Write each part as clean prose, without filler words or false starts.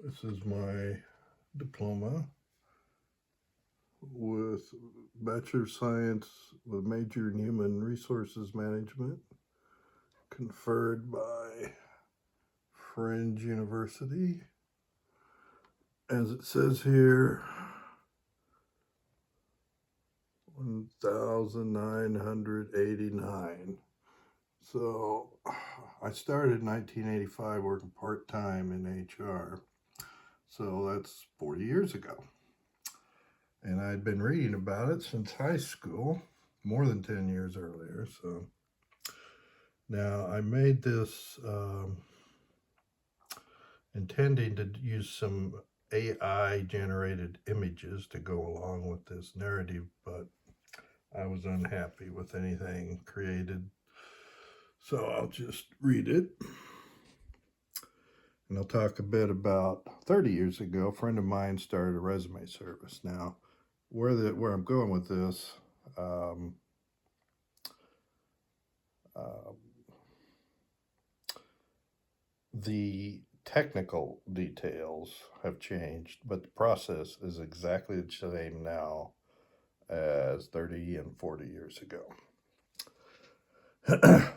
This is my diploma with Bachelor of Science with major in Human Resources Management, conferred by Fringe University. As it says here, 1989. So I started in 1985 working part time in HR. So that's 40 years ago. And I'd been reading about it since high school, more than 10 years earlier. So now I made this intending to use some AI generated images to go along with this narrative, but I was unhappy with anything created. So I'll just read it. And I'll talk a bit about 30 years ago, a friend of mine started a resume service. Now, where I'm going with this, um, uh, the technical details have changed, but the process is exactly the same now as 30 and 40 years ago.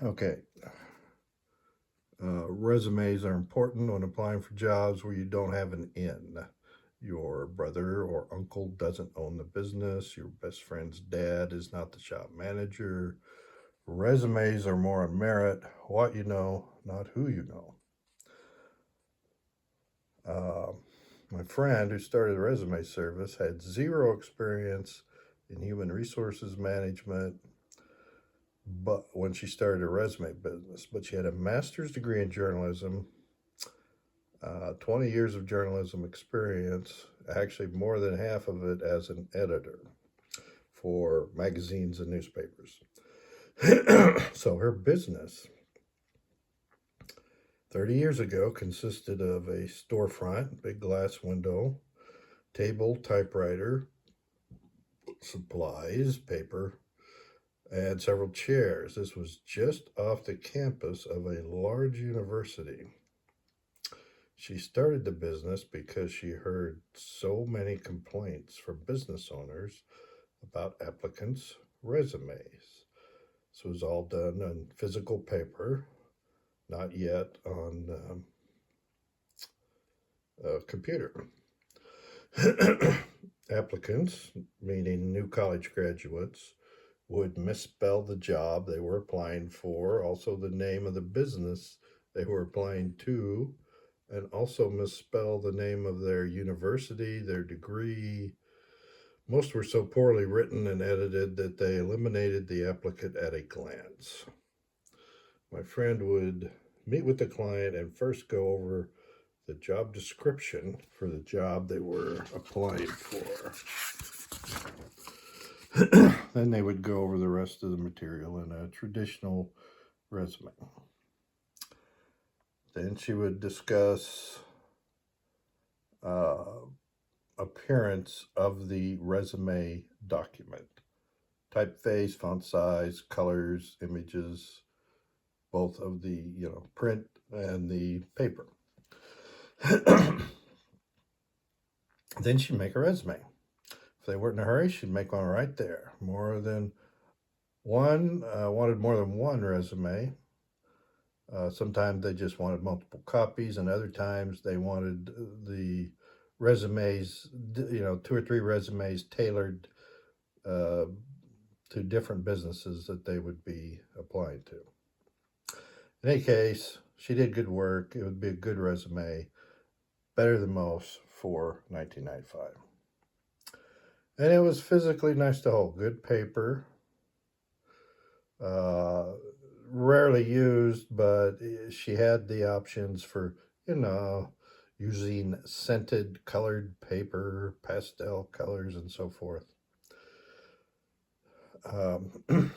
Okay. Resumes are important when applying for jobs where you don't have an in. Your brother or uncle doesn't own the business. Your best friend's dad is not the shop manager. Resumes are more on merit, what you know, not who you know. Uh, my friend who started a resume service had zero experience in human resources management, but when she started a resume business, but she had a master's degree in journalism, 20 years of journalism experience, actually more than half of it as an editor for magazines and newspapers. So her business 30 years ago consisted of a storefront, big glass window, table, typewriter, supplies, paper, and several chairs. This was just off the campus of a large university. She started the business because she heard so many complaints from business owners about applicants' resumes. This was all done on physical paper, not yet on a computer. Applicants, meaning new college graduates, would misspell the job they were applying for, also the name of the business they were applying to, and also misspell the name of their university, their degree. Most were so poorly written and edited that they eliminated the applicant at a glance. My friend would meet with the client and first go over the job description for the job they were applying for. Then they would go over the rest of the material in a traditional resume. Then she would discuss uh, appearance of the resume document, typeface, font size, colors, images, both of the print and the paper. Then she'd make a resume. If they weren't in a hurry, she'd make one right there. Wanted more than one resume. Sometimes they just wanted multiple copies, and other times they wanted the resumes, two or three resumes tailored uh, to different businesses that they would be applying to. In any case, she did good work. It would be a good resume, better than most for 1995. And it was physically nice to hold. Good paper, uh, rarely used, but she had the options for, using scented colored paper, pastel colors, and so forth. Um,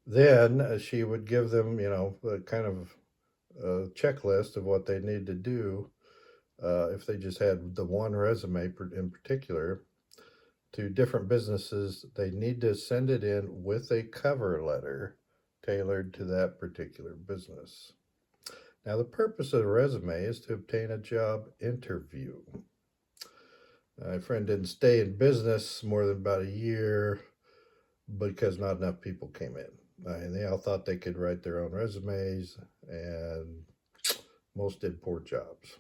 then she would give them, a kind of a checklist of what they need to do if they just had the one resume in particular to different businesses. They need to send it in with a cover letter tailored to that particular business. Now, the purpose of a resume is to obtain a job interview. My friend didn't stay in business more than about a year because not enough people came in. And they all thought they could write their own resumes, and most did poor jobs.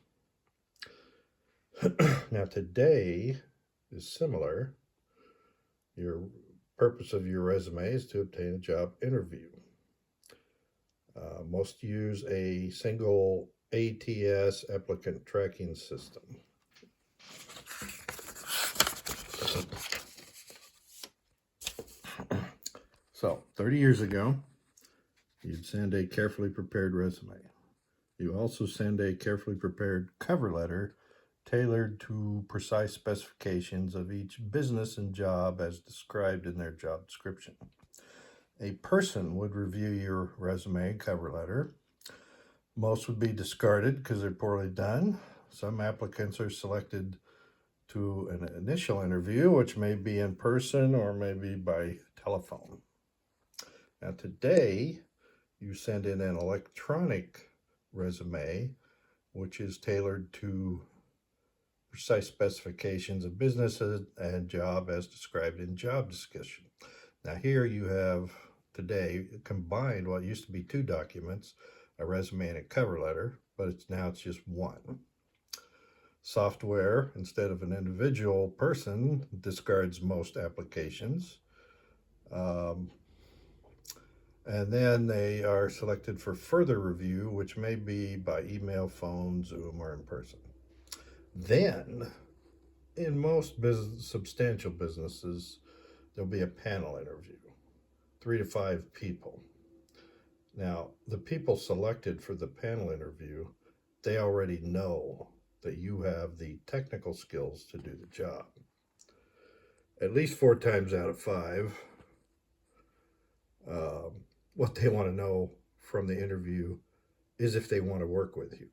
Now, today is similar. Your purpose of your resume is to obtain a job interview. Most use a single ATS applicant tracking system. So, 30 years ago, you'd send a carefully prepared resume. You also send a carefully prepared cover letter tailored to precise specifications of each business and job as described in their job description. A person would review your resume and cover letter. Most would be discarded because they're poorly done. Some applicants are selected to an initial interview, which may be in person or maybe by telephone. Now, today, you send in an electronic resume, which is tailored to precise specifications of business and job as described in job description. Now, here you have today combined what used to be two documents, a resume and a cover letter, but it's just one. Software, instead of an individual person, discards most applications. And then they are selected for further review, which may be by email, phone, Zoom, or in person. Then, in most substantial businesses, there'll be a panel interview, 3 to 5 people. Now, the people selected for the panel interview, they already know that you have the technical skills to do the job. At least 4 times out of 5, what they want to know from the interview is if they want to work with you.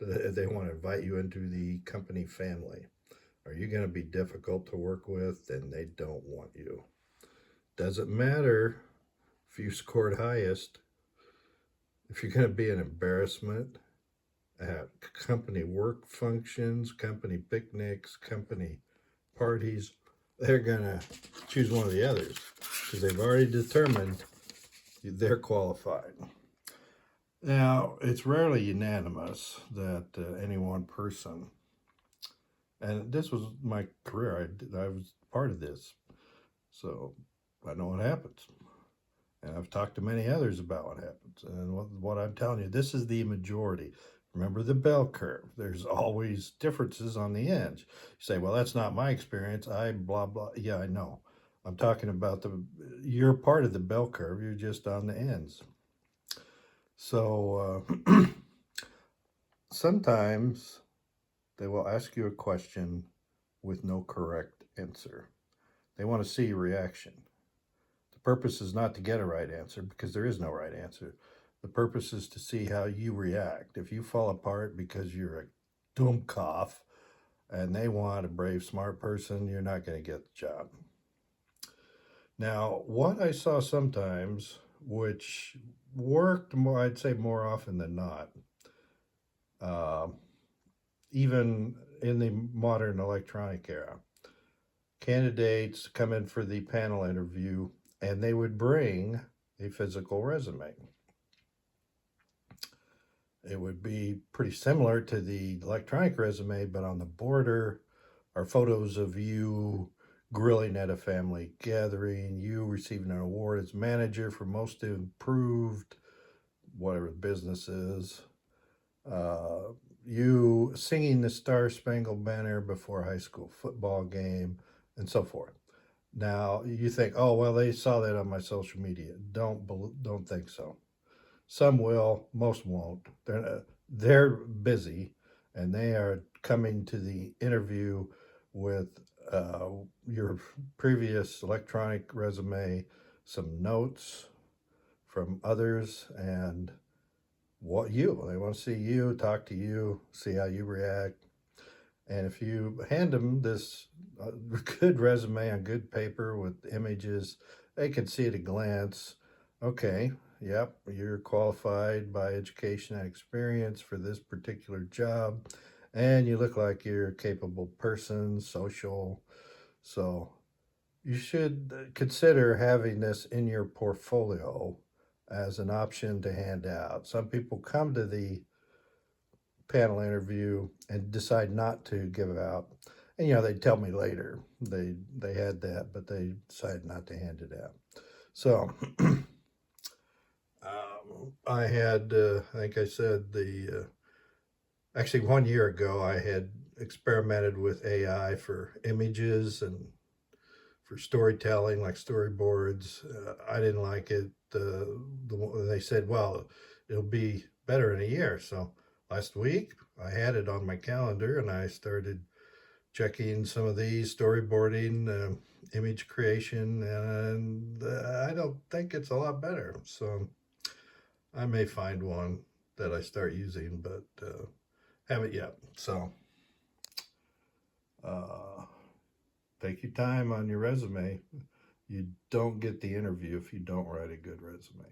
They want to invite you into the company family. Are you going to be difficult to work with? Then they don't want you. Doesn't matter if you scored highest. If you're going to be an embarrassment at company work functions, company picnics, company parties, they're going to choose one of the others because they've already determined they're qualified. Now, it's rarely unanimous that any one person, and this was my career, I was part of this, so I know what happens. And I've talked to many others about what happens. And what I'm telling you, this is the majority. Remember the bell curve. There's always differences on the ends. You say, well, that's not my experience. I blah, blah. Yeah, I know. I'm talking about you're part of the bell curve. You're just on the ends. So sometimes they will ask you a question with no correct answer. They want to see your reaction. The purpose is not to get a right answer because there is no right answer. The purpose is to see how you react. If you fall apart because you're a dummkopf and they want a brave, smart person, you're not going to get the job. Now, what I saw sometimes, which worked more, I'd say more often than not, even in the modern electronic era, candidates come in for the panel interview and they would bring a physical resume. It would be pretty similar to the electronic resume, but on the border are photos of you grilling at a family gathering, you receiving an award as manager for most improved, whatever the business is, you singing the Star Spangled Banner before a high school football game, and so forth. Now you think, oh well, they saw that on my social media. Don't think so. Some will, most won't. They're busy, and they are coming to the interview with your previous electronic resume, some notes from others, and they want to see you, talk to you, see how you react. And if you hand them this good resume on good paper with images, they can see at a glance, okay, yep, you're qualified by education and experience for this particular job, and you look like you're a capable person, social. So you should consider having this in your portfolio as an option to hand out. Some people come to the panel interview and decide not to give it out. And they tell me later they had that, but they decided not to hand it out. So I had, I think I said actually 1 year ago, I had experimented with AI for images and for storytelling, like storyboards. I didn't like it. They said, well, it'll be better in a year. So last week, I had it on my calendar and I started checking some of these storyboarding, image creation, and I don't think it's a lot better. So I may find one that I start using, but haven't yet. So uh, take your time on your resume. You don't get the interview if you don't write a good resume.